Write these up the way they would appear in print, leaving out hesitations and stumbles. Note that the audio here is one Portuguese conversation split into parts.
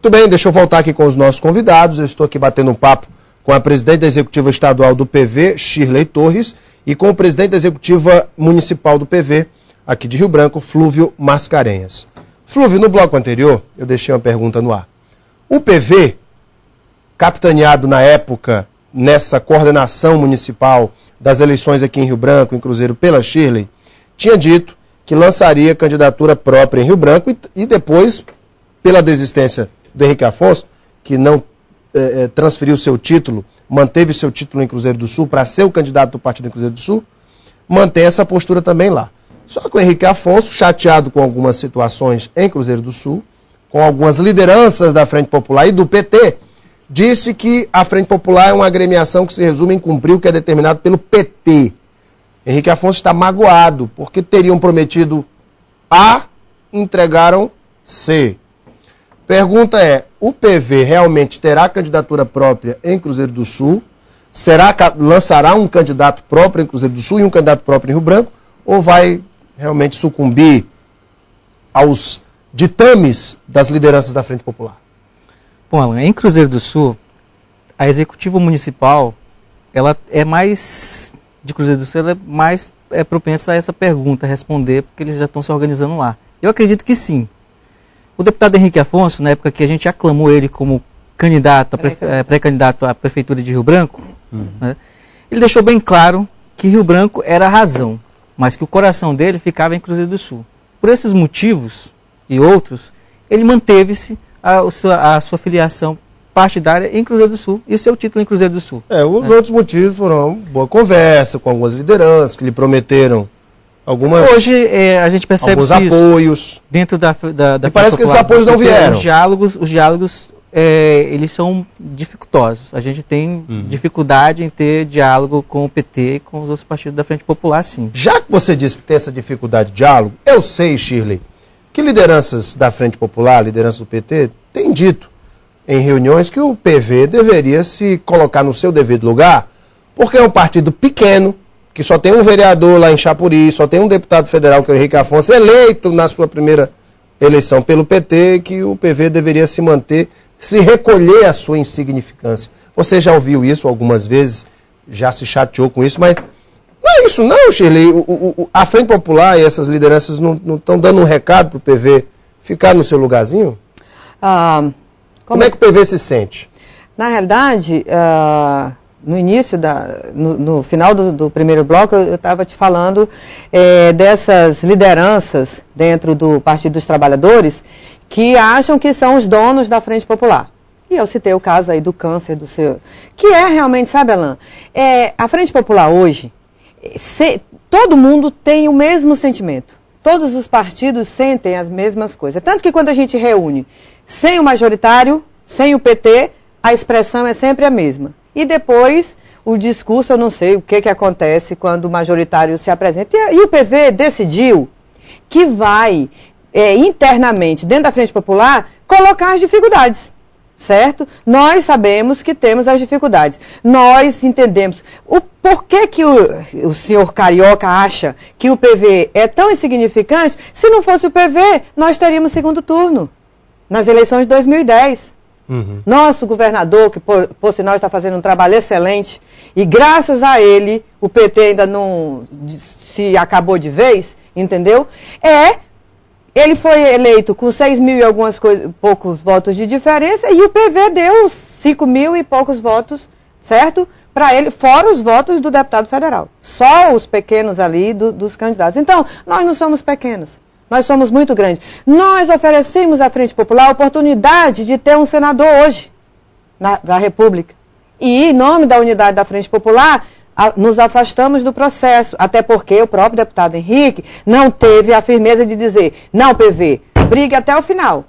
Muito bem, deixa eu voltar aqui com os nossos convidados. Eu estou aqui batendo um papo com a presidente da Executiva Estadual do PV, Shirley Torres, e com o presidente da Executiva Municipal do PV, aqui de Rio Branco, Flúvio Mascarenhas. Flúvio, no bloco anterior, eu deixei uma pergunta no ar. O PV, capitaneado na época, nessa coordenação municipal das eleições aqui em Rio Branco, em Cruzeiro, pela Shirley, tinha dito que lançaria candidatura própria em Rio Branco e depois, pela desistência do Henrique Afonso, que não transferiu seu título, manteve seu título em Cruzeiro do Sul para ser o candidato do partido em Cruzeiro do Sul, mantém essa postura também lá. Só que o Henrique Afonso, chateado com algumas situações em Cruzeiro do Sul, com algumas lideranças da Frente Popular e do PT, disse que a Frente Popular é uma agremiação que se resume em cumprir o que é determinado pelo PT. Henrique Afonso está magoado, porque teriam prometido A, entregaram C. Pergunta é, o PV realmente terá candidatura própria em Cruzeiro do Sul? Lançará um candidato próprio em Cruzeiro do Sul e um candidato próprio em Rio Branco? Ou vai realmente sucumbir aos ditames das lideranças da Frente Popular? Bom, Alan, em Cruzeiro do Sul, a Executiva Municipal, ela é mais, de Cruzeiro do Sul, ela é mais propensa a essa pergunta, a responder, porque eles já estão se organizando lá. Eu acredito que sim. O deputado Henrique Afonso, na época que a gente aclamou ele como candidato, pré-candidato à Prefeitura de Rio Branco, né, ele deixou bem claro que Rio Branco era a razão, mas que o coração dele ficava em Cruzeiro do Sul. Por esses motivos e outros, ele manteve-se a sua filiação partidária em Cruzeiro do Sul e o seu título em Cruzeiro do Sul. Os outros motivos foram boa conversa com algumas lideranças que lhe prometeram algumas... Hoje a gente percebe alguns apoios. Dentro da e parece que esses apoios não vieram. Os diálogos eles são dificultosos. A gente tem dificuldade em ter diálogo com o PT e com os outros partidos da Frente Popular, sim. Já que você disse que tem essa dificuldade de diálogo, eu sei, Shirley, que lideranças da Frente Popular, lideranças do PT, têm dito em reuniões que o PV deveria se colocar no seu devido lugar, porque é um partido pequeno, que só tem um vereador lá em Chapuri, só tem um deputado federal, que é o Henrique Afonso, eleito na sua primeira eleição pelo PT, que o PV deveria se manter, se recolher a sua insignificância. Você já ouviu isso algumas vezes, já se chateou com isso, mas não é isso não, Shirley. A Frente Popular e essas lideranças não estão dando um recado para o PV ficar no seu lugarzinho? Como é que o PV se sente? Na realidade, no início, no final do primeiro bloco, eu estava te falando dessas lideranças dentro do Partido dos Trabalhadores que acham que são os donos da Frente Popular. E eu citei o caso aí do câncer do seu... Que é realmente, sabe, Alan? A Frente Popular hoje, todo mundo tem o mesmo sentimento. Todos os partidos sentem as mesmas coisas. Tanto que quando a gente reúne sem o majoritário, sem o PT, a expressão é sempre a mesma. E depois, o discurso, eu não sei o que acontece quando o majoritário se apresenta. E o PV decidiu que vai, internamente, dentro da Frente Popular, colocar as dificuldades. Certo? Nós sabemos que temos as dificuldades. Nós entendemos o porquê que o senhor Carioca acha que o PV é tão insignificante. Se não fosse o PV, nós teríamos segundo turno nas eleições de 2010. Nosso governador, que por sinal está fazendo um trabalho excelente, e graças a ele, o PT ainda não se acabou de vez, entendeu? Ele foi eleito com 6 mil e poucos votos de diferença e o PV deu 5 mil e poucos votos, certo? Para ele, fora os votos do deputado federal. Só os pequenos ali dos candidatos. Então, nós não somos pequenos. Nós somos muito grandes. Nós oferecemos à Frente Popular a oportunidade de ter um senador hoje da República. E, em nome da unidade da Frente Popular, nos afastamos do processo, até porque o próprio deputado Henrique não teve a firmeza de dizer, não, PV, brigue até o final.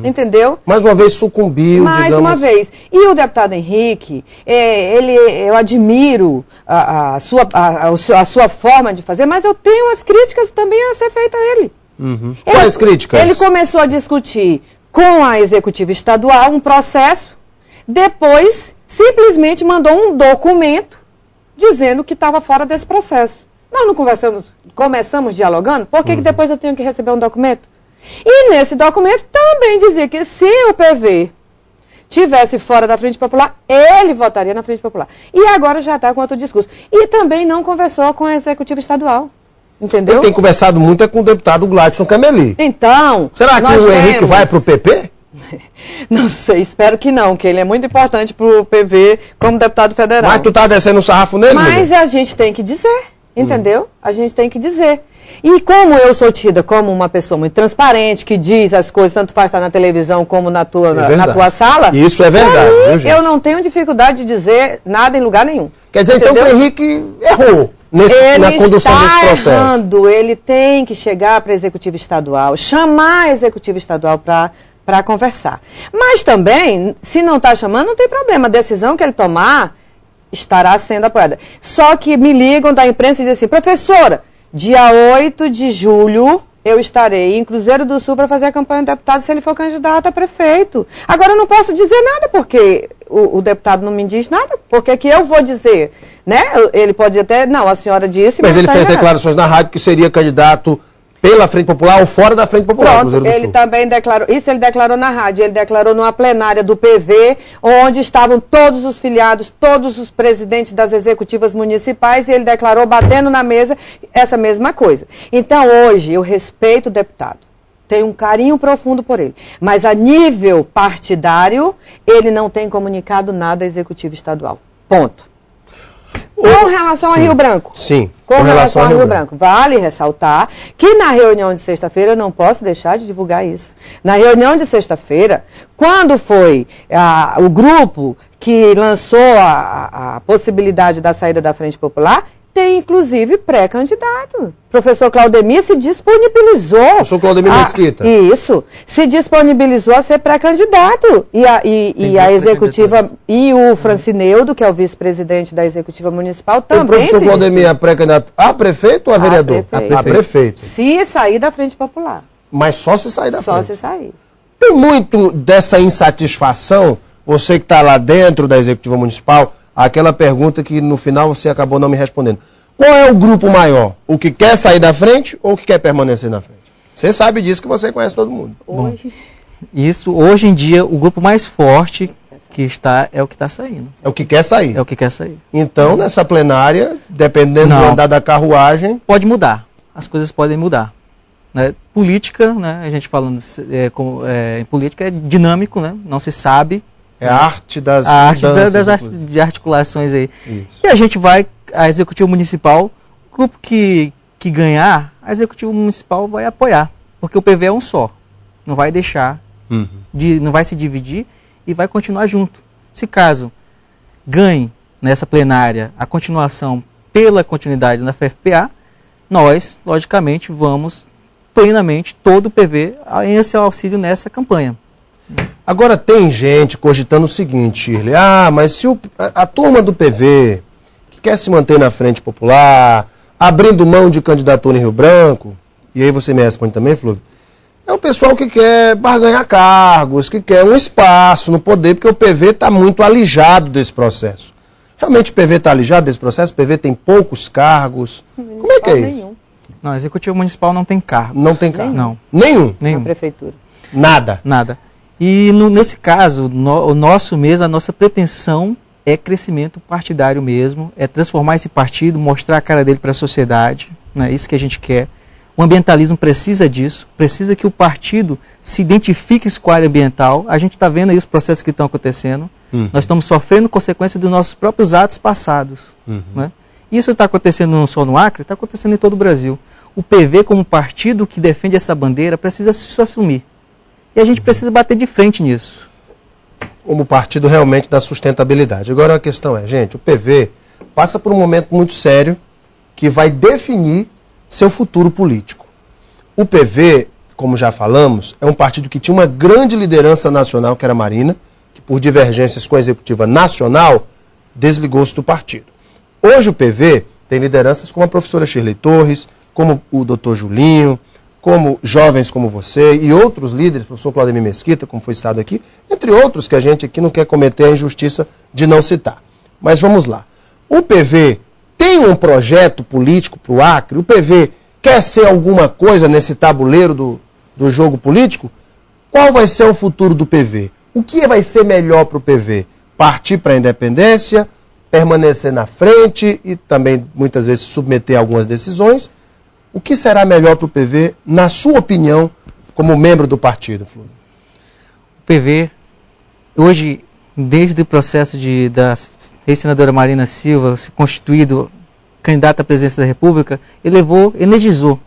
Entendeu? Mais uma vez sucumbiu, Mais uma vez. E o deputado Henrique, eu admiro a sua forma de fazer, mas eu tenho as críticas também a ser feitas a ele. Quais críticas? Ele começou a discutir com a Executiva Estadual um processo, depois simplesmente mandou um documento dizendo que estava fora desse processo. Nós não começamos dialogando, por que depois eu tenho que receber um documento? E nesse documento também dizia que se o PV tivesse fora da Frente Popular, ele votaria na Frente Popular. E agora já está com outro discurso. E também não conversou com a Executiva Estadual. Entendeu? Quem tem conversado muito é com o deputado Gladson Cameli. Então, será que o Henrique vai para o PP? Não sei, espero que não, que ele é muito importante para o PV como deputado federal. Mas tu tá descendo um sarrafo nele? Mas a gente tem que dizer, entendeu? A gente tem que dizer. E como eu sou tida como uma pessoa muito transparente, que diz as coisas, tanto faz estar na televisão como na tua sala. Isso é verdade, viu, gente? Eu não tenho dificuldade de dizer nada em lugar nenhum. Quer dizer, entendeu? Então, que o Henrique errou na condução desse processo. Errando, ele tem que chegar para a Executiva Estadual, chamar a Executiva Estadual para conversar. Mas também, se não está chamando, não tem problema. A decisão que ele tomar estará sendo apoiada. Só que me ligam da imprensa e dizem assim, professora, dia 8 de julho eu estarei em Cruzeiro do Sul para fazer a campanha do deputado se ele for candidato a prefeito. Agora eu não posso dizer nada porque o deputado não me diz nada. Porque que eu vou dizer, né? Ele pode até, não, a senhora disse... Mas ele fez declarações na rádio que seria candidato pela Frente Popular ou fora da Frente Popular. Pronto, ele também declarou, isso ele declarou na rádio, ele declarou numa plenária do PV, onde estavam todos os filiados, todos os presidentes das executivas municipais, e ele declarou, batendo na mesa, essa mesma coisa. Então, hoje, eu respeito o deputado, tenho um carinho profundo por ele, mas a nível partidário, ele não tem comunicado nada à executiva estadual. Ponto. Com relação a Rio Branco. Sim. Com relação a Rio Branco. Vale ressaltar que na reunião de sexta-feira, eu não posso deixar de divulgar isso. Na reunião de sexta-feira, quando foi o grupo que lançou a possibilidade da saída da Frente Popular, tem inclusive pré-candidato. Professor Claudemir se disponibilizou. Professor Claudemir Mesquita. Isso. Se disponibilizou a ser pré-candidato. E a executiva, e o Francineudo, que é o vice-presidente da executiva municipal, também. O professor Claudemir é pré-candidato a prefeito ou a vereador? A prefeito. Se sair da Frente Popular. Mas só se sair da frente. Só se sair. Tem muito dessa insatisfação, você que está lá dentro da executiva municipal, aquela pergunta que no final você acabou não me respondendo. Qual é o grupo maior? O que quer sair da frente ou o que quer permanecer na frente? Você sabe disso que você conhece todo mundo. Bom, hoje em dia, o grupo mais forte que está é o que está saindo. É o que quer sair. É o que quer sair. Então, nessa plenária, dependendo do andar da carruagem... Pode mudar. As coisas podem mudar. Né? Política, né? A gente falando em política é dinâmico, né? Não se sabe. É a arte das de articulações aí. Isso. E a Executiva Municipal, o grupo que ganhar, a Executiva Municipal vai apoiar. Porque o PV é um só. Não vai deixar, não vai se dividir e vai continuar junto. Se caso ganhe nessa plenária a continuação pela continuidade na FFPA, nós, logicamente, vamos plenamente, todo o PV, em esse auxílio nessa campanha. Agora tem gente cogitando o seguinte, Shirley, mas se a turma do PV, que quer se manter na Frente Popular, abrindo mão de candidatura em Rio Branco, e aí você me responde também, Flúvio, é o pessoal que quer barganhar cargos, que quer um espaço no poder, porque o PV está muito alijado desse processo. Realmente o PV está alijado desse processo? O PV tem poucos cargos? Como é que é isso? Não, a Executiva Municipal não tem cargos. Não tem cargos? Não. Nenhum? Na prefeitura. Nada? Nada. E nesse caso, o nosso mesmo, a nossa pretensão é crescimento partidário mesmo, é transformar esse partido, mostrar a cara dele para a sociedade, né? Isso que a gente quer. O ambientalismo precisa disso, precisa que o partido se identifique com a área ambiental. A gente está vendo aí os processos que estão acontecendo. Nós estamos sofrendo consequência dos nossos próprios atos passados. Né? Isso está acontecendo não só no Acre, está acontecendo em todo o Brasil. O PV, como partido que defende essa bandeira, precisa se assumir. E a gente precisa bater de frente nisso. Como partido realmente da sustentabilidade. Agora a questão é, gente, o PV passa por um momento muito sério que vai definir seu futuro político. O PV, como já falamos, é um partido que tinha uma grande liderança nacional, que era a Marina, que por divergências com a executiva nacional, desligou-se do partido. Hoje o PV tem lideranças como a professora Shirley Torres, como o doutor Julinho, como jovens como você e outros líderes, professor Claudemir Mesquita, como foi citado aqui, entre outros que a gente aqui não quer cometer a injustiça de não citar. Mas vamos lá. O PV tem um projeto político para o Acre? O PV quer ser alguma coisa nesse tabuleiro do jogo político? Qual vai ser o futuro do PV? O que vai ser melhor para o PV? Partir para a independência, permanecer na frente e também, muitas vezes, submeter algumas decisões? O que será melhor para o PV, na sua opinião, como membro do partido, Flúvio? O PV, hoje, desde o processo da ex-senadora Marina Silva se constituído candidata à presidência da República, energizou,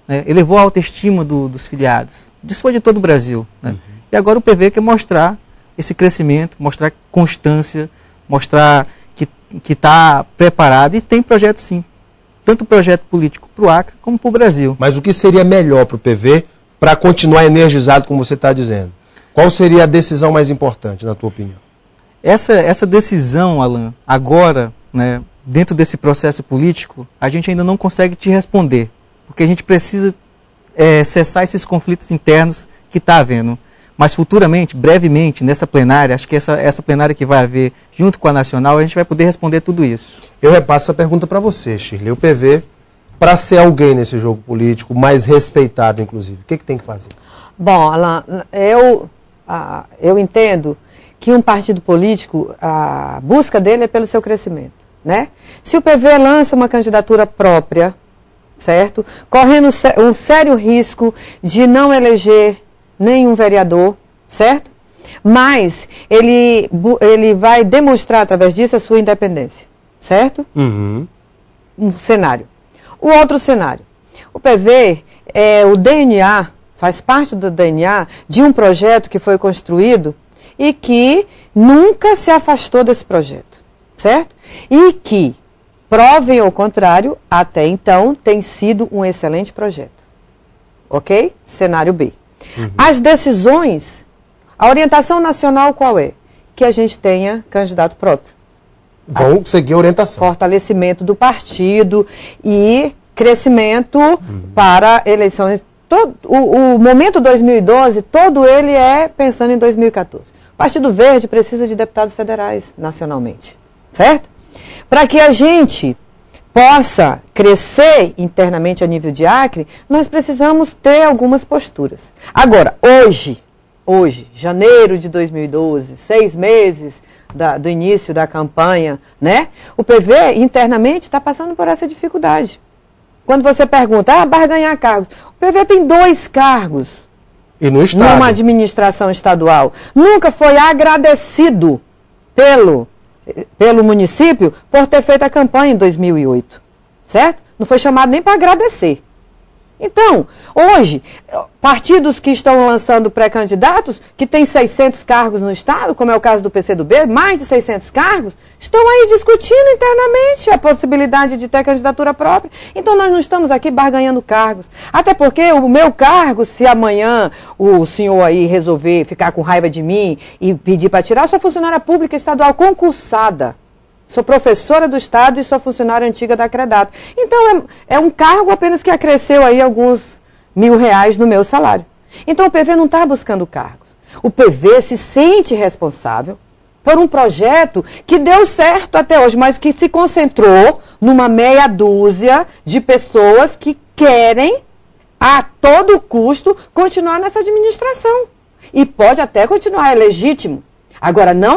né? Elevou a autoestima dos filiados, de todo o Brasil. Né? E agora o PV quer mostrar esse crescimento, mostrar constância, mostrar que está preparado e tem projeto sim. Tanto projeto político para o Acre como para o Brasil. Mas o que seria melhor para o PV para continuar energizado, como você está dizendo? Qual seria a decisão mais importante, na tua opinião? Essa decisão, Alan, agora, né, dentro desse processo político, a gente ainda não consegue te responder. Porque a gente precisa cessar esses conflitos internos que está havendo. Mas futuramente, brevemente, nessa plenária, acho que essa plenária que vai haver junto com a Nacional, a gente vai poder responder tudo isso. Eu repasso essa pergunta para você, Shirley. O PV, para ser alguém nesse jogo político, mais respeitado, inclusive, o que tem que fazer? Bom, Alan, eu entendo que um partido político, a busca dele é pelo seu crescimento, né? Se o PV lança uma candidatura própria, certo? Correndo um sério risco de não eleger nenhum vereador, certo? Mas ele vai demonstrar através disso a sua independência, certo? Um cenário. O outro cenário. O PV, o DNA, faz parte do DNA de um projeto que foi construído e que nunca se afastou desse projeto, certo? E que, provem ao contrário, até então tem sido um excelente projeto. Ok? Cenário B. As decisões, a orientação nacional qual é? Que a gente tenha candidato próprio. Vão seguir a orientação. Fortalecimento do partido e crescimento para eleições. O momento 2012, todo ele é pensando em 2014. O Partido Verde precisa de deputados federais nacionalmente, certo? Para que a gente possa crescer internamente a nível de Acre, nós precisamos ter algumas posturas. Agora, hoje, janeiro de 2012, 6 meses do início da campanha, né? O PV internamente está passando por essa dificuldade. Quando você pergunta, barganhar cargos, o PV tem 2 cargos. E no Estado? Numa administração estadual. Nunca foi agradecido pelo município por ter feito a campanha em 2008, certo? Não foi chamado nem para agradecer. Então, hoje, partidos que estão lançando pré-candidatos, que têm 600 cargos no Estado, como é o caso do PCdoB, mais de 600 cargos, estão aí discutindo internamente a possibilidade de ter candidatura própria. Então, nós não estamos aqui barganhando cargos. Até porque o meu cargo, se amanhã o senhor aí resolver ficar com raiva de mim e pedir para tirar, eu sou funcionária pública estadual concursada. Sou professora do Estado e sou funcionária antiga da Credato. Então, é um cargo apenas que acresceu aí alguns R$1.000 no meu salário. Então, o PV não está buscando cargos. O PV se sente responsável por um projeto que deu certo até hoje, mas que se concentrou numa meia dúzia de pessoas que querem, a todo custo, continuar nessa administração. E pode até continuar, é legítimo. Agora, não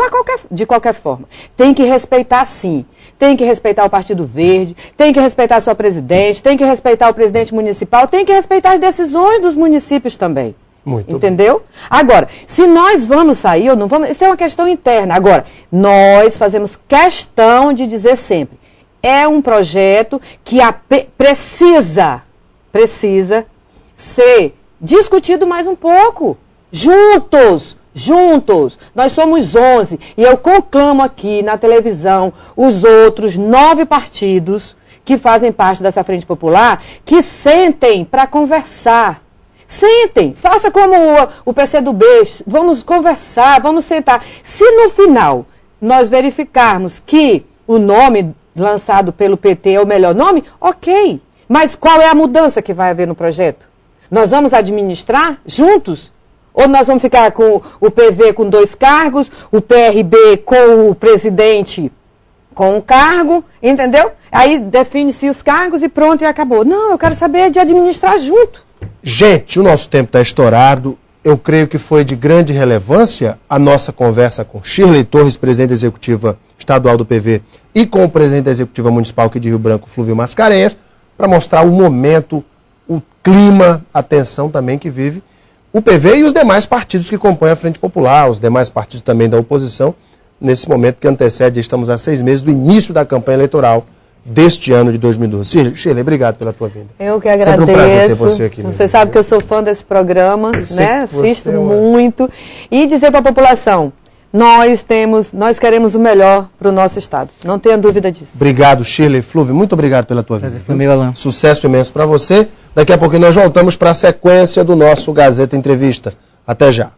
de qualquer forma. Tem que respeitar, sim. Tem que respeitar o Partido Verde, tem que respeitar a sua presidente, tem que respeitar o presidente municipal, tem que respeitar as decisões dos municípios também. Muito entendeu? Bem. Agora, se nós vamos sair ou não vamos, isso é uma questão interna. Agora, nós fazemos questão de dizer sempre, é um projeto que precisa ser discutido mais um pouco. Juntos. Nós somos 11 e eu conclamo aqui na televisão os outros 9 partidos que fazem parte dessa Frente Popular que sentem para conversar. Sentem, faça como o PCdoB, vamos conversar, vamos sentar. Se no final nós verificarmos que o nome lançado pelo PT é o melhor nome, ok. Mas qual é a mudança que vai haver no projeto? Nós vamos administrar juntos? Ou nós vamos ficar com o PV com 2 cargos, o PRB com o presidente com um cargo, entendeu? Aí define-se os cargos e pronto, e acabou. Não, eu quero saber de administrar junto. Gente, o nosso tempo está estourado. eu creio que foi de grande relevância a nossa conversa com Shirley Torres, presidente executiva estadual do PV, e com o presidente da executiva municipal aqui de Rio Branco, Flúvio Mascarenhas, para mostrar o momento, o clima, a tensão também que vive o PV e os demais partidos que compõem a Frente Popular, os demais partidos também da oposição, nesse momento que antecede, estamos a 6 meses do início da campanha eleitoral deste ano de 2012. Shirley, obrigado pela tua vinda. Eu que agradeço. Sempre um prazer ter você aqui. Você sabe que eu sou fã desse programa, né? Assisto muito. E dizer para a população, nós queremos o melhor para o nosso Estado. Não tenha dúvida disso. Obrigado, Shirley. Flúvio, muito obrigado pela tua vinda. Foi meu, Alain. Sucesso imenso para você. Daqui a pouquinho nós voltamos para a sequência do nosso Gazeta Entrevista. Até já.